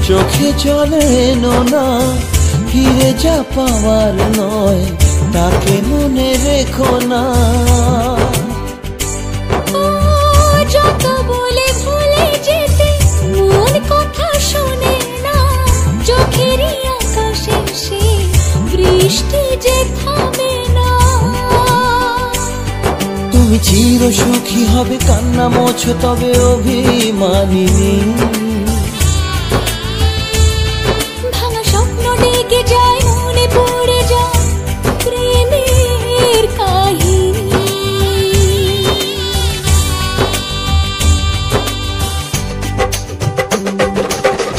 চোখে জলে এনো না, ফিরে যা পাওয়ার নয়, তাকে মনে রেখো না। যত বলে ভুলে যেতে মন কথা শোনে না, চোখেরই আকাশে সে বৃষ্টি যে থামে না। তুমি চির সুখী হবে, কান্না মোছো তবে অভিমানিনী। ভাঙা স্বপ্ন ডেকে যায়, মনে পড়ে যায় প্রেমের কাহিনী।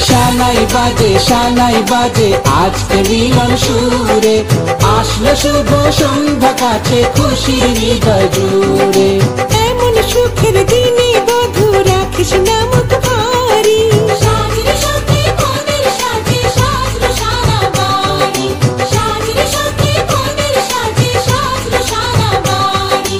শানাই বাজে শানাই বাজে আজকে মিলন সুরে, আসলো শুভ সন্ধ্যা কাছে খুশির হৃদয় জুড়ে। এমন সুখের দিনে বধূ রাখিস না মুখ ভারী, সাজরে সাথে বনের সাজে সাজলো সারা বাড়ি, সাজরে সাথে বনের সাজে সাজলো সারা বাড়ি।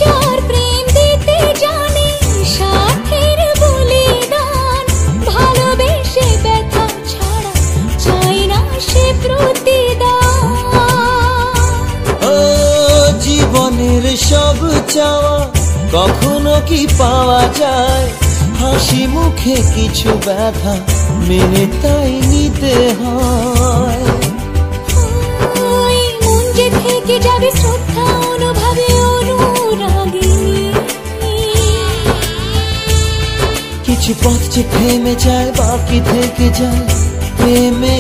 যার প্রেম দিতে জানে সাথের বলিদান, ভালোবেসে ব্যথা ছাড়া চায় না সে প্রতিদান। ও জীবনের সব চাওয়া কখনো কি পাওয়া যায়, হাসি মুখে কিছু ব্যথা মেনে তাই নিতে হয়। ওই মন যে থেকে যাবে শ্রদ্ধা অনুভবে অনুরাগিনী। কিছু পথ যে থেমে যায়, বাকি থেকে যায় প্রেমে